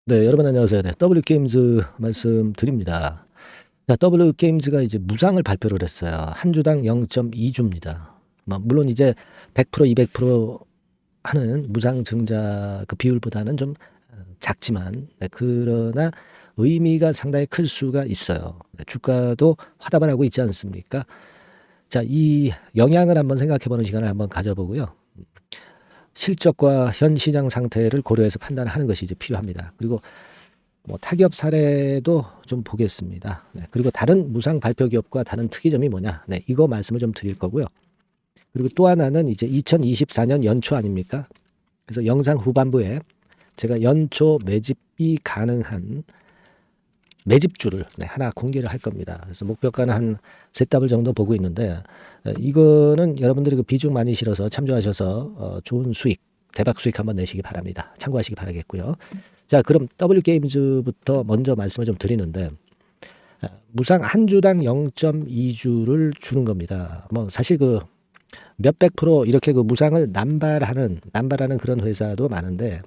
네, 여러분 안녕하세요. 네, W게임즈 말씀드립니다. 자, W게임즈가 이제 무상을 발표를 했어요. 한 주당 0.2주입니다. 물론 이제 100%, 200% 하는 무상 증자 그 비율보다는 좀 작지만, 네, 그러나 의미가 상당히 클 수가 있어요. 네, 주가도 화답을 하고 있지 않습니까? 자, 이 영향을 한번 생각해 보는 시간을 한번 가져보고요. 실적과 현 시장 상태를 고려해서 판단하는 것이 이제 필요합니다. 그리고 타기업 사례도 좀 보겠습니다. 네, 그리고 다른 무상 발표 기업과 다른 특이점이 뭐냐? 네, 이거 말씀을 좀 드릴 거고요. 그리고 또 하나는 이제 2024년 연초 아닙니까? 그래서 영상 후반부에 제가 연초 매집이 가능한 매집주를 하나 공개를 할 겁니다. 그래서 목표가는 한 ZW 정도 보고 있는데, 이거는 여러분들이 그 비중 많이 실어서 참조하셔서 좋은 수익, 대박 수익 한번 내시기 바랍니다. 참고하시기 바라겠고요. 자, 그럼 W게임즈부터 먼저 말씀을 좀 드리는데, 무상 한 주당 0.2주를 주는 겁니다. 사실 그 몇백 프로 이렇게 그 무상을 남발하는 그런 회사도 많은데,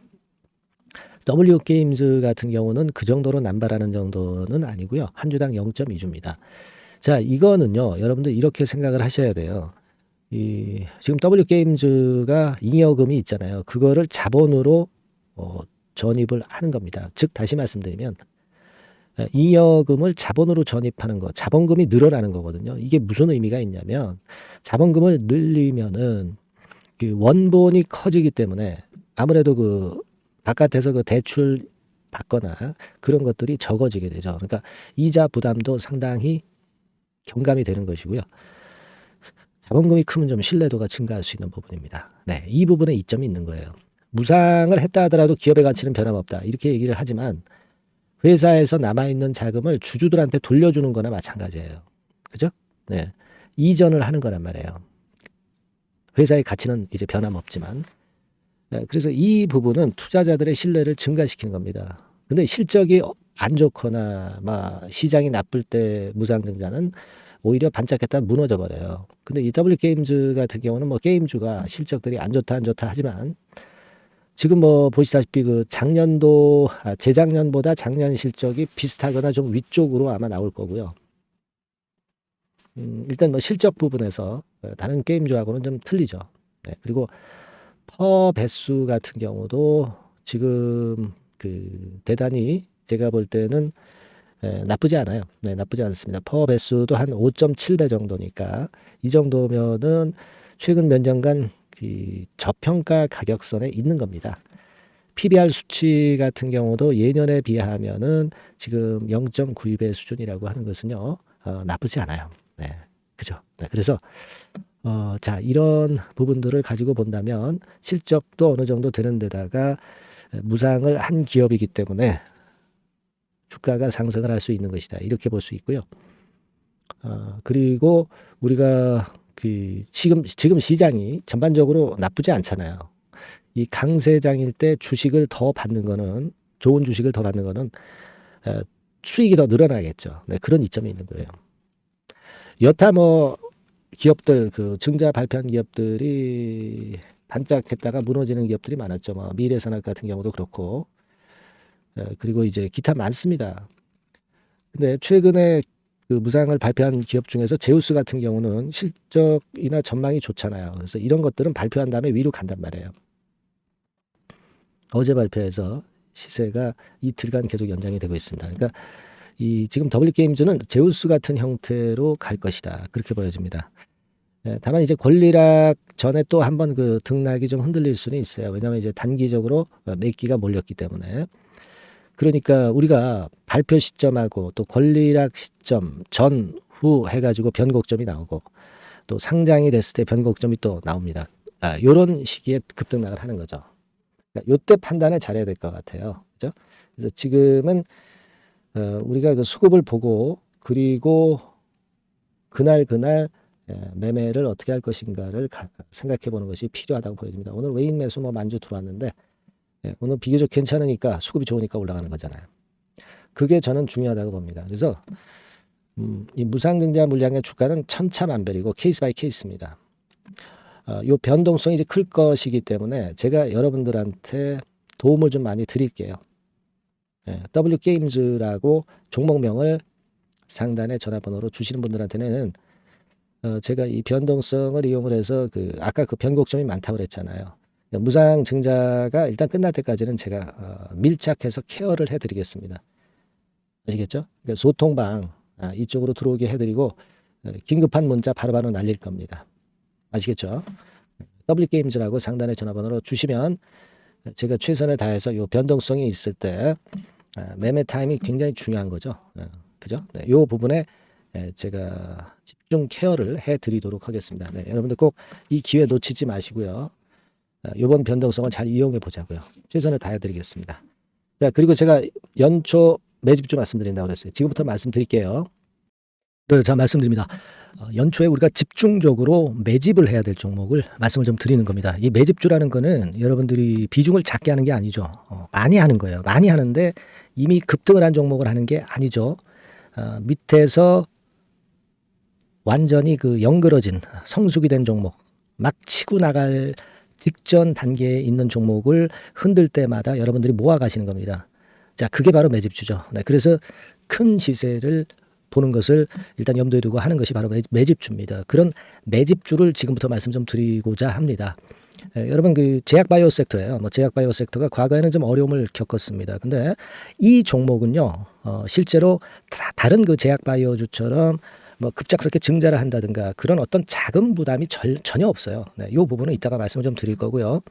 W게임즈 같은 경우는 그 정도로 남발하는 정도는 아니고요. 한 주당 0.2주입니다. 자, 이거는요, 여러분들 이렇게 생각을 하셔야 돼요. 지금 W게임즈가 잉여금이 있잖아요. 그거를 자본으로 전입을 하는 겁니다. 즉, 다시 말씀드리면, 잉여금을 자본으로 전입하는 거, 자본금이 늘어나는 거거든요. 이게 무슨 의미가 있냐면, 자본금을 늘리면은 그 원본이 커지기 때문에 아무래도 그 바깥에서 그 대출 받거나 그런 것들이 적어지게 되죠. 그러니까 이자 부담도 상당히 경감이 되는 것이고요. 자본금이 크면 좀 신뢰도가 증가할 수 있는 부분입니다. 네, 이 부분에 이점이 있는 거예요. 무상을 했다 하더라도 기업의 가치는 변함없다. 이렇게 얘기를 하지만 회사에서 남아있는 자금을 주주들한테 돌려주는 거나 마찬가지예요. 그죠? 네. 이전을 하는 거란 말이에요. 회사의 가치는 이제 변함없지만. 네, 그래서 이 부분은 투자자들의 신뢰를 증가시키는 겁니다. 근데 실적이 안 좋거나 시장이 나쁠 때 무상증자는 오히려 반짝했다 무너져 버려요. 근데 이 W게임즈 같은 경우는 게임주가 실적들이 안 좋다 하지만 지금 보시다시피 그 재작년보다 작년 실적이 비슷하거나 좀 위쪽으로 아마 나올 거고요. 일단 실적 부분에서 다른 게임주하고는 좀 틀리죠. 네, 그리고 퍼 배수 같은 경우도 지금 그 대단히 제가 볼 때는 나쁘지 않아요. 네, 나쁘지 않습니다. 퍼 배수도 한 5.7배 정도니까 이 정도면은 최근 몇 년간 그 저평가 가격선에 있는 겁니다. PBR 수치 같은 경우도 예년에 비하면은 지금 0.92배 수준이라고 하는 것은요, 나쁘지 않아요. 네, 그죠. 네, 그래서 자, 이런 부분들을 가지고 본다면 실적도 어느 정도 되는 데다가 무상을 한 기업이기 때문에 주가가 상승을 할 수 있는 것이다. 이렇게 볼 수 있고요. 그리고 우리가 그 지금 시장이 전반적으로 나쁘지 않잖아요. 이 강세장일 때 주식을 더 받는 거는 좋은 주식을 더 받는 거는 어, 수익이 더 늘어나겠죠. 네, 그런 이점이 있는 거예요. 여타 기업들 그 증자 발표한 기업들이 반짝했다가 무너지는 기업들이 많았죠. 미래산업 같은 경우도 그렇고 그리고 이제 기타 많습니다. 근데 최근에 그 무상을 발표한 기업 중에서 제우스 같은 경우는 실적이나 전망이 좋잖아요. 그래서 이런 것들은 발표한 다음에 위로 간단 말이에요. 어제 발표해서 시세가 이틀간 계속 연장이 되고 있습니다. 그러니까 이 지금 W게임즈는 제우스 같은 형태로 갈 것이다. 그렇게 보여집니다. 다만 이제 권리락 전에 또 한번 그 등락이 좀 흔들릴 수는 있어요. 왜냐하면 이제 단기적으로 매기가 몰렸기 때문에. 그러니까 우리가 발표 시점하고 또 권리락 시점 전후 해가지고 변곡점이 나오고 또 상장이 됐을 때 변곡점이 또 나옵니다. 요런 시기에 급등락을 하는 거죠. 그러니까 요때 판단을 잘해야 될 것 같아요. 그죠? 그래서 지금은 우리가 그 수급을 보고 그리고 그날 매매를 어떻게 할 것인가를 생각해 보는 것이 필요하다고 보여집니다. 오늘 외인 매수 만주 들어왔는데 오늘 비교적 괜찮으니까 수급이 좋으니까 올라가는 거잖아요. 그게 저는 중요하다고 봅니다. 그래서 이 무상증자 물량의 주가는 천차만별이고 케이스 바이 케이스입니다. 요 변동성이 이제 클 것이기 때문에 제가 여러분들한테 도움을 좀 많이 드릴게요. W게임즈라고 종목명을 상단의 전화번호로 주시는 분들한테는 제가 이 변동성을 이용을 해서 아까 그 변곡점이 많다고 그랬잖아요. 무상 증자가 일단 끝날 때까지는 제가 밀착해서 케어를 해드리겠습니다. 아시겠죠? 그러니까 소통방 이쪽으로 들어오게 해드리고 긴급한 문자 바로바로 날릴 겁니다. 아시겠죠? W게임즈라고 상단의 전화번호로 주시면 제가 최선을 다해서 요 변동성이 있을 때 매매 타임이 굉장히 중요한 거죠. 그죠? 네, 요 부분에 제가 집중 케어를 해드리도록 하겠습니다. 네, 여러분들 꼭 이 기회 놓치지 마시고요. 이번 변동성을 잘 이용해 보자고요. 최선을 다해드리겠습니다. 자, 그리고 제가 연초 매집주 말씀드린다고 그랬어요. 지금부터 말씀드릴게요. 네, 자, 말씀드립니다. 연초에 우리가 집중적으로 매집을 해야 될 종목을 말씀을 좀 드리는 겁니다. 이 매집주라는 거는 여러분들이 비중을 작게 하는 게 아니죠. 많이 하는 거예요. 많이 하는데 이미 급등을 한 종목을 하는 게 아니죠. 밑에서 완전히 영그러진 성숙이 된 종목, 막 치고 나갈 직전 단계에 있는 종목을 흔들 때마다 여러분들이 모아 가시는 겁니다. 자, 그게 바로 매집주죠. 네, 그래서 큰 시세를 보는 것을 일단 염두에 두고 하는 것이 바로 매집주입니다. 그런 매집주를 지금부터 말씀 좀 드리고자 합니다. 여러분 제약바이오 섹터예요. 제약바이오 섹터가 과거에는 좀 어려움을 겪었습니다. 근데 이 종목은요, 실제로 다른 제약바이오주처럼 급작스럽게 증자를 한다든가 그런 어떤 자금 부담이 전혀 없어요. 네, 이 부분은 이따가 말씀을 좀 드릴 거고요.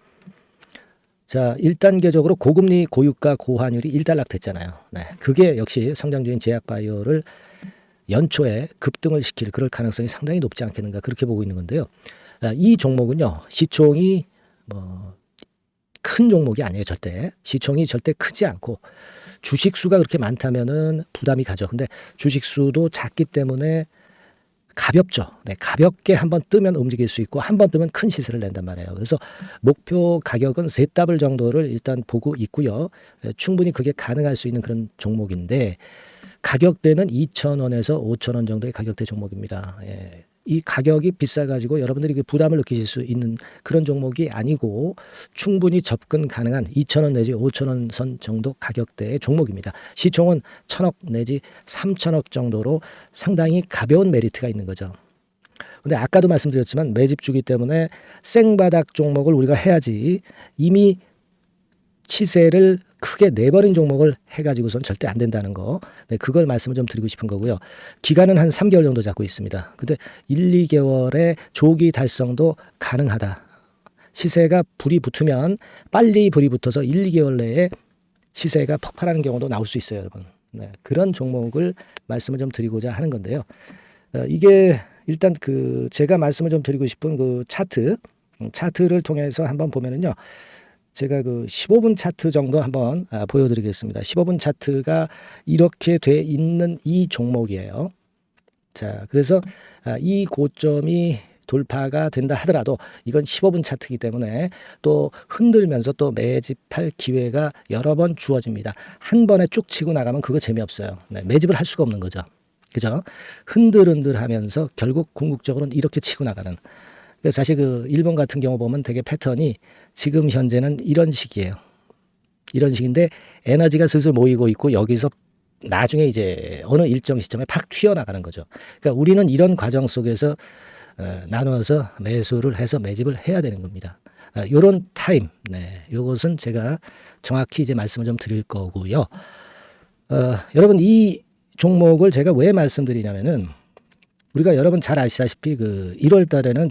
자, 1단계적으로 고금리, 고유가, 고환율이 일단락됐잖아요. 네, 그게 역시 성장주인 제약바이오를 연초에 급등을 시킬 그럴 가능성이 상당히 높지 않겠는가 그렇게 보고 있는 건데요. 이 종목은요, 시총이 큰 종목이 아니에요. 절대 시총이 절대 크지 않고 주식 수가 그렇게 많다면은 부담이 가죠. 근데 주식 수도 작기 때문에 가볍죠. 네, 가볍게 한번 뜨면 움직일 수 있고 한번 뜨면 큰 시세를 낸단 말이에요. 그래서 목표 가격은 세 더블 정도를 일단 보고 있고요. 충분히 그게 가능할 수 있는 그런 종목인데 가격대는 2,000원에서 5,000원 정도의 가격대 종목입니다. 이 가격이 비싸가지고 여러분들이 부담을 느끼실 수 있는 그런 종목이 아니고 충분히 접근 가능한 2,000원 내지 5,000원 선 정도 가격대의 종목입니다. 시총은 1,000억 내지 3,000억 정도로 상당히 가벼운 메리트가 있는 거죠. 근데 아까도 말씀드렸지만 매집주기 때문에 생바닥 종목을 우리가 해야지 이미 시세를 크게 내버린 종목을 해가지고선 절대 안 된다는 거. 네, 그걸 말씀을 좀 드리고 싶은 거고요. 기간은 한 3개월 정도 잡고 있습니다. 근데 1, 2개월의 조기 달성도 가능하다. 시세가 불이 붙으면 빨리 불이 붙어서 1, 2개월 내에 시세가 폭발하는 경우도 나올 수 있어요, 여러분. 네, 그런 종목을 말씀을 좀 드리고자 하는 건데요. 이게 일단 제가 말씀을 좀 드리고 싶은 차트를 통해서 한번 보면은요. 제가 15분 차트 정도 한번 보여드리겠습니다. 15분 차트가 이렇게 돼 있는 이 종목이에요. 자, 그래서 이 고점이 돌파가 된다 하더라도 이건 15분 차트이기 때문에 또 흔들면서 또 매집할 기회가 여러 번 주어집니다. 한 번에 쭉 치고 나가면 그거 재미없어요. 네, 매집을 할 수가 없는 거죠. 그죠? 흔들흔들하면서 결국 궁극적으로는 이렇게 치고 나가는. 사실 일본 같은 경우 보면 되게 패턴이 지금 현재는 이런 식이에요. 이런 식인데 에너지가 슬슬 모이고 있고 여기서 나중에 이제 어느 일정 시점에 팍 튀어나가는 거죠. 그러니까 우리는 이런 과정 속에서 나눠서 매수를 해서 매집을 해야 되는 겁니다. 요런 타임, 네, 요것은 제가 정확히 이제 말씀을 좀 드릴 거고요. 여러분 이 종목을 제가 왜 말씀드리냐면은 우리가 여러분 잘 아시다시피 1월 달에는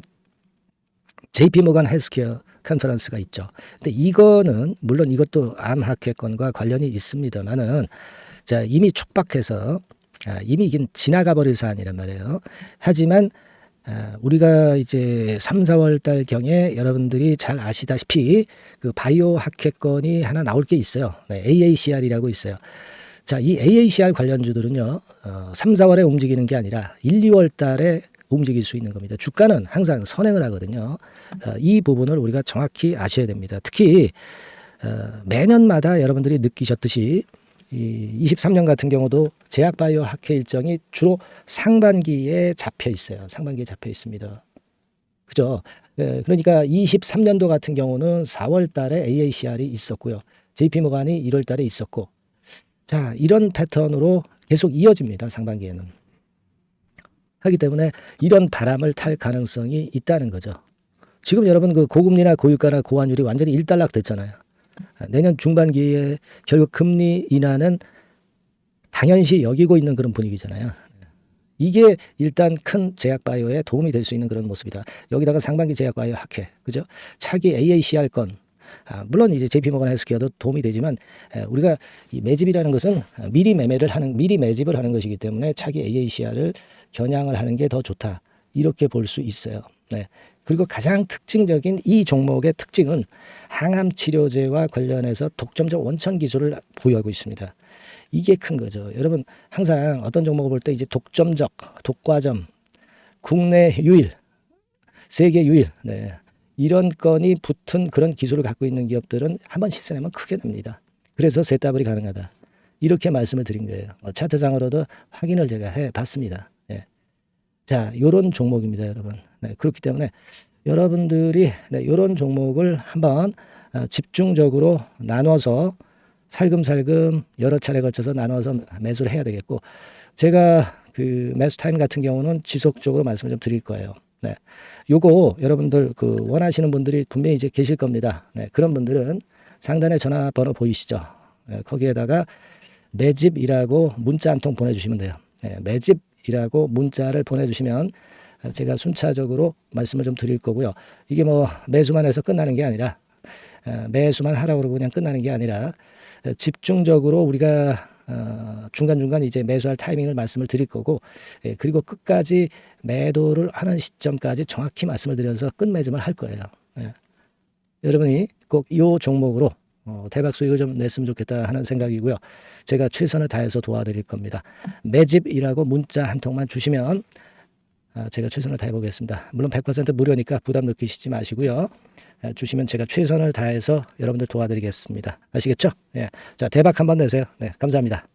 JP모간 헬스케어 컨퍼런스가 있죠. 근데 이거는 물론 이것도 암 학회권과 관련이 있습니다만은 자, 이미 촉박해서 이미 이게 지나가 버릴 사안이란 말이에요. 하지만 우리가 이제 3, 4월 달 경에 여러분들이 잘 아시다시피 바이오 학회권이 하나 나올 게 있어요. 네, AACR이라고 있어요. 자, 이 AACR 관련주들은요, 3, 4월에 움직이는 게 아니라 1, 2월 달에 움직일 수 있는 겁니다. 주가는 항상 선행을 하거든요. 이 부분을 우리가 정확히 아셔야 됩니다. 특히 매년마다 여러분들이 느끼셨듯이 23년 같은 경우도 제약바이오 학회 일정이 주로 상반기에 잡혀 있어요. 상반기에 잡혀 있습니다. 그죠? 그러니까 23년도 같은 경우는 4월 달에 AACR이 있었고요. JP모간이 1월 달에 있었고 자, 이런 패턴으로 계속 이어집니다. 상반기에는. 하기 때문에 이런 바람을 탈 가능성이 있다는 거죠. 지금 여러분 그 고금리나 고유가나 고환율이 완전히 일단락 됐잖아요. 내년 중반기에 결국 금리 인하는 당연시 여기고 있는 그런 분위기잖아요. 이게 일단 큰 제약바이오에 도움이 될 수 있는 그런 모습이다. 여기다가 상반기 제약바이오 학회, 그죠? 차기 AACR 건, 물론 이제 JP모건 헬스케어도 도움이 되지만 우리가 이 매집이라는 것은 미리 매집을 하는 것이기 때문에 차기 AACR을 겨냥을 하는 게 더 좋다. 이렇게 볼 수 있어요. 네. 그리고 가장 특징적인 이 종목의 특징은 항암 치료제와 관련해서 독점적 원천 기술을 보유하고 있습니다. 이게 큰 거죠. 여러분 항상 어떤 종목을 볼 때 이제 독점적, 독과점, 국내 유일, 세계 유일, 네. 이런 건이 붙은 그런 기술을 갖고 있는 기업들은 한번 실수하면 크게 납니다. 그래서 ZW이 가능하다. 이렇게 말씀을 드린 거예요. 차트상으로도 확인을 제가 해봤습니다. 네. 자, 요런 종목입니다, 여러분. 네, 그렇기 때문에 여러분들이 이런 종목을 한번 집중적으로 나눠서 살금살금 여러 차례 걸쳐서 나눠서 매수를 해야 되겠고, 제가 그 매수 타임 같은 경우는 지속적으로 말씀을 좀 드릴 거예요. 네. 요거 여러분들 그 원하시는 분들이 분명히 이제 계실 겁니다. 네. 그런 분들은 상단에 전화번호 보이시죠? 네. 거기에다가 매집이라고 문자 한 통 보내주시면 돼요. 네. 매집이라고 문자를 보내주시면 제가 순차적으로 말씀을 좀 드릴 거고요. 이게 뭐 매수만 해서 끝나는 게 아니라 매수만 하라고 그러고 그냥 끝나는 게 아니라 집중적으로 우리가 중간중간 이제 매수할 타이밍을 말씀을 드릴 거고, 그리고 끝까지 매도를 하는 시점까지 정확히 말씀을 드려서 끝매집을 할 거예요. 여러분이 꼭 이 종목으로 대박 수익을 좀 냈으면 좋겠다 하는 생각이고요. 제가 최선을 다해서 도와드릴 겁니다. 매집이라고 문자 한 통만 주시면 제가 최선을 다해 보겠습니다. 물론 100% 무료니까 부담 느끼시지 마시고요. 주시면 제가 최선을 다해서 여러분들 도와드리겠습니다. 아시겠죠? 네. 자, 대박 한번 내세요. 네, 감사합니다.